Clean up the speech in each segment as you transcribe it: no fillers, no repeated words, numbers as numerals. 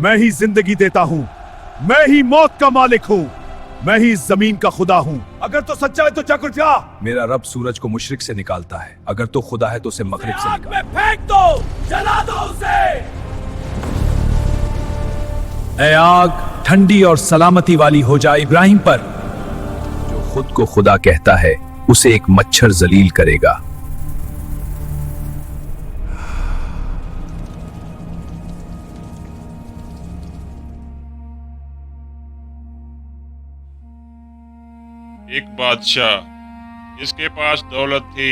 मैं ही जिंदगी देता हूँ, मैं ही मौत का मालिक हूँ, मैं ही जमीन का खुदा हूँ। अगर तो सच्चा है तो चक्र जा। मेरा रब सूरज को मुशरिक से निकालता है, अगर तो खुदा है तो उसे मगरिब से आग निकाल। में फेंक दो, जला दो उसे। ऐ आग ठंडी और सलामती वाली हो जा इब्राहिम पर। जो खुद को खुदा कहता है उसे एक मच्छर जलील करेगा। एक बादशाह जिसके पास दौलत थी,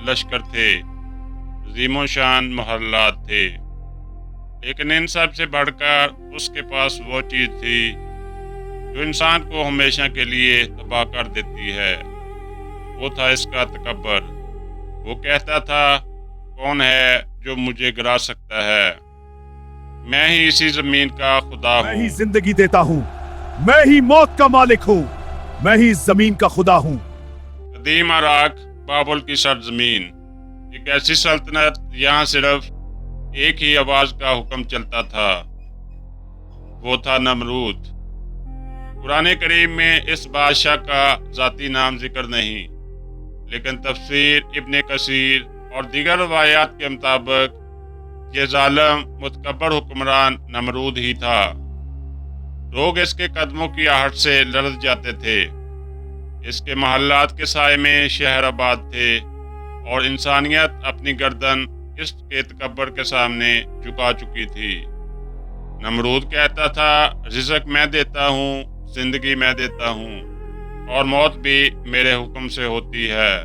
लश्कर थे, अजीमो शान महल्लात थे, लेकिन इन सब से बढ़कर उसके पास वो चीज़ थी जो इंसान को हमेशा के लिए तबाह कर देती है। वो था इसका तकब्बर। वो कहता था, कौन है जो मुझे गिरा सकता है? मैं ही इसी ज़मीन का खुदा मैं हूँ। ही जिंदगी देता हूँ, मैं ही मौत का मालिक हूँ, मैं ही जमीन का खुदा हूँ। कदीम इराक बाबुल की सरजमीन, एक ऐसी सल्तनत यहाँ सिर्फ एक ही आवाज का हुक्म चलता था, वो था नमरूद। कुरान करीम में इस बादशाह का जाती नाम जिक्र नहीं, लेकिन तफसीर इब्ने कसीर और दीगर रवायात के मुताबिक ये जालिम मुतकब्बर हुक्मरान नमरूद ही था। लोग इसके कदमों की आहट से लरज़ जाते थे। इसके महल्लात के साए में शहर आबाद थे और इंसानियत अपनी गर्दन इसके तकब्बर के सामने झुका चुकी थी। नमरूद कहता था, रिज़्क़ मैं देता हूँ, जिंदगी मैं देता हूँ और मौत भी मेरे हुक्म से होती है।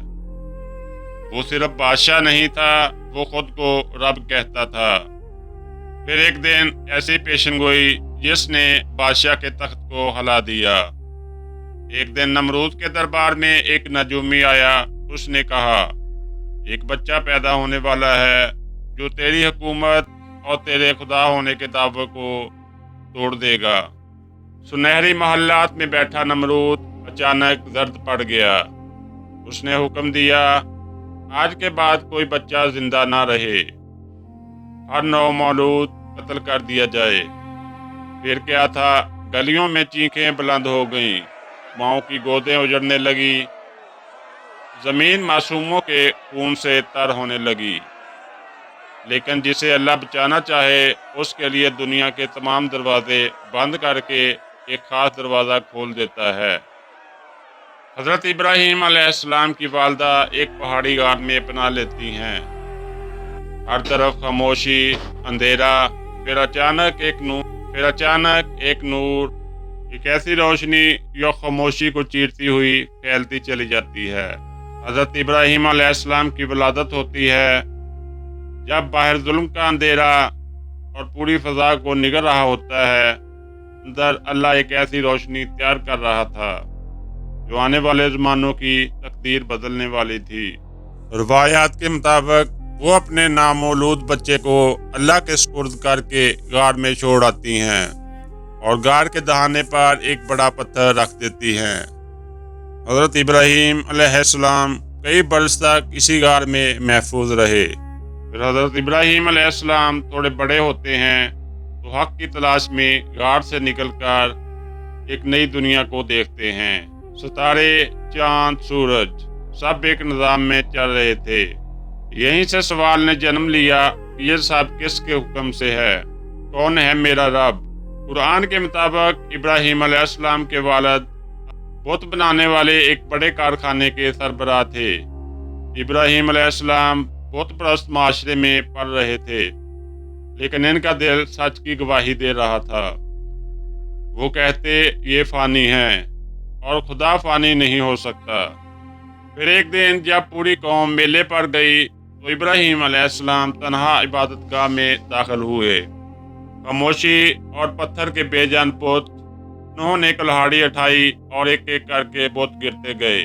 वो सिर्फ बादशाह नहीं था, वो खुद को रब कहता था। फिर एक दिन ऐसी पेशन गोई जिसने बादशाह के तख्त को हिला दिया। एक दिन नमरूद के दरबार में एक नजूमी आया। उसने कहा, एक बच्चा पैदा होने वाला है जो तेरी हुकूमत और तेरे खुदा होने के दावे को तोड़ देगा। सुनहरी महल्लात में बैठा नमरूद अचानक दर्द पड़ गया। उसने हुक्म दिया, आज के बाद कोई बच्चा जिंदा ना रहे, हर नौ मौलूद कत्ल कर दिया जाए। फिर क्या था, गलियों में चीखें बुलंद हो गईं, माओं की गोदें उजड़ने लगी, जमीन मासूमों के खून से तर होने लगी। लेकिन जिसे अल्लाह बचाना चाहे उसके लिए दुनिया के तमाम दरवाजे बंद करके एक खास दरवाज़ा खोल देता है। हज़रत इब्राहीम अलैहिस्सलाम की वालदा एक पहाड़ी गार में पनाह लेती हैं। हर तरफ खामोशी, अंधेरा, फिर अचानक एक नूर, एक ऐसी रोशनी जो खामोशी को चीरती हुई फैलती चली जाती है। हज़रत इब्राहीम अलैहिस्सलाम की विलादत होती है जब बाहर जुल्म का अंधेरा और पूरी फ़ज़ा को निगल रहा होता है, अंदर अल्लाह एक ऐसी रोशनी तैयार कर रहा था जो आने वाले ज़मानों की तकदीर बदलने वाली थी। रवायात के मुताबिक वो अपने नामौलूद बच्चे को अल्लाह के सुपुर्द करके गार में छोड़ आती हैं और गार के दहाने पर एक बड़ा पत्थर रख देती हैं। हज़रत इब्राहीम अलैहिस्सलाम कई बरस तक इसी गार में महफूज रहे। फिर हज़रत इब्राहीम अलैहिस्सलाम थोड़े बड़े होते हैं तो हक की तलाश में गार से निकलकर एक नई दुनिया को देखते हैं। सितारे, चांद, सूरज सब एक निज़ाम में चल रहे थे। यहीं से सवाल ने जन्म लिया, ये सब किसके हुक्म से है? कौन है मेरा रब? कुरान के मुताबिक इब्राहीम अलैहिस्सलाम के वालिद बुत बनाने वाले एक बड़े कारखाने के सरबराह थे। इब्राहीम अलैहिस्सलाम बुत परस्त माशरे में पल रहे थे, लेकिन इनका दिल सच की गवाही दे रहा था। वो कहते, ये फ़ानी हैं और खुदा फ़ानी नहीं हो सकता। फिर एक दिन जब पूरी कौम मेले पर गई तो इब्राहीम अलैहिस्सलाम तन्हा इबादतगाह में दाखिल हुए। खामोशी और पत्थर के बेजान बुत, उन्होंने कुल्हाड़ी उठाई और एक एक करके बुत गिरते गए।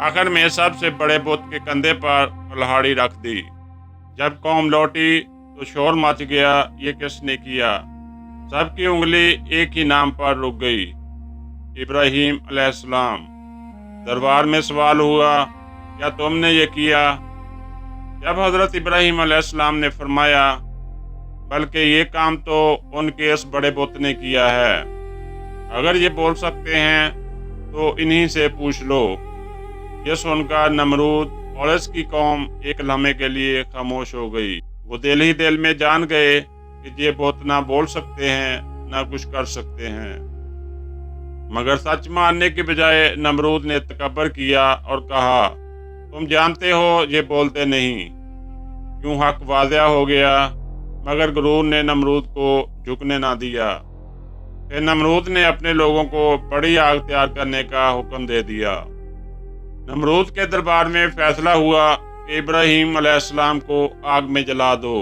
आखिर में सबसे बड़े बुत के कंधे पर कुल्हाड़ी रख दी। जब कौम लौटी तो शोर मच गया, ये किसने किया? सबकी उंगली एक ही नाम पर रुक गई, इब्राहीम अलैहिस्सलाम। दरबार में सवाल हुआ, क्या तुमने ये किया? जब हज़रत इब्राहीम अलैहिस्सलाम ने फरमाया, बल्कि ये काम तो उनके इस बड़े बुत ने किया है। अगर ये बोल सकते हैं तो इन्हीं से पूछ लो। ये सुनकर नमरूद और इसकी कौम एक लम्हे के लिए खामोश हो गई। वो दिल ही दिल में जान गए कि ये बुत ना बोल सकते हैं ना कुछ कर सकते हैं। मगर सच मानने के बजाय नमरूद ने तकब्बर किया और कहा, तुम जानते हो ये बोलते नहीं। यूं हक वाज़िया हो गया, मगर गुरूर ने नमरूद को झुकने ना दिया। फिर नमरूद ने अपने लोगों को बड़ी आग तैयार करने का हुक्म दे दिया। नमरूद के दरबार में फैसला हुआ कि इब्राहीम अलैहिस्सलाम को आग में जला दो।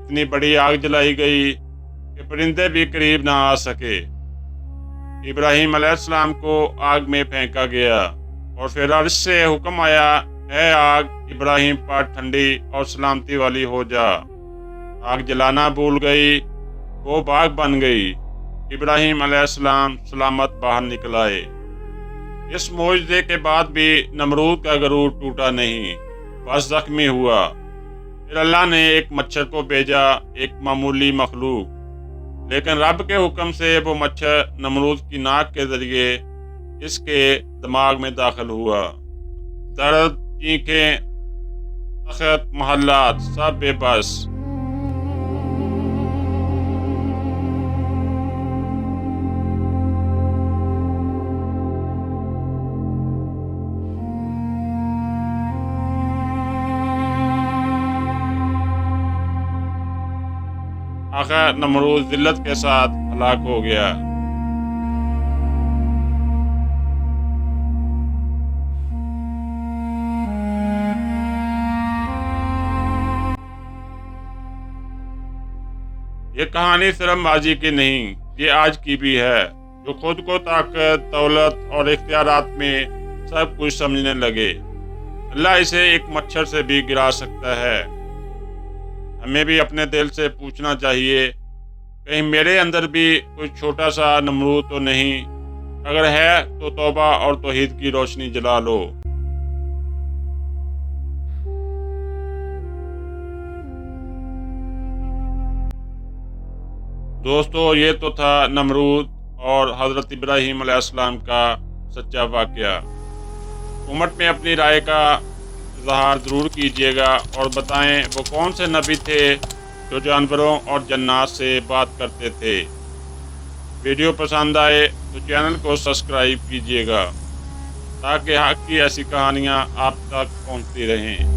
इतनी बड़ी आग जलाई गई कि परिंदे भी करीब ना आ सके। इब्राहीम अलैहिस्सलाम को आग में फेंका गया और फिर अर्श से हुक्म आया, है आग इब्राहीम पर ठंडी और सलामती वाली हो जा। आग जलाना भूल गई, वो बाग बन गई। इब्राहीम अलैहिस्सलाम सलामत बाहर निकल आए। इस मोजज़े के बाद भी नमरूद का गरूर टूटा नहीं, बस जख्मी हुआ। फिर अल्लाह ने एक मच्छर को भेजा, एक मामूली मखलूक, लेकिन रब के हुक्म से वो मच्छर नमरूद की नाक के जरिए इसके दिमाग में दाखिल हुआ। दर्द, चीखें, तख्त, महल्लात सब बेबस। आखिर नमरूद जिल्लत के साथ हलाक हो गया। ये कहानी सिर्फ माजी की नहीं, ये आज की भी है, जो खुद को ताकत, दौलत और इख्तियारात में सब कुछ समझने लगे। अल्लाह इसे एक मच्छर से भी गिरा सकता है। हमें भी अपने दिल से पूछना चाहिए, कहीं मेरे अंदर भी कोई छोटा सा नमरूद तो नहीं? अगर है तो तौबा और तौहीद की रोशनी जला लो। दोस्तों, ये तो था नमरूद और हज़रत इब्राहीम अलैहिस्सलाम का सच्चा वाक़या। कमेंट में अपनी राय का इज़हार ज़रूर कीजिएगा और बताएं वो कौन से नबी थे जो जानवरों और जन्नात से बात करते थे। वीडियो पसंद आए तो चैनल को सब्सक्राइब कीजिएगा ताकि हक़ की ऐसी कहानियाँ आप तक पहुँचती रहें।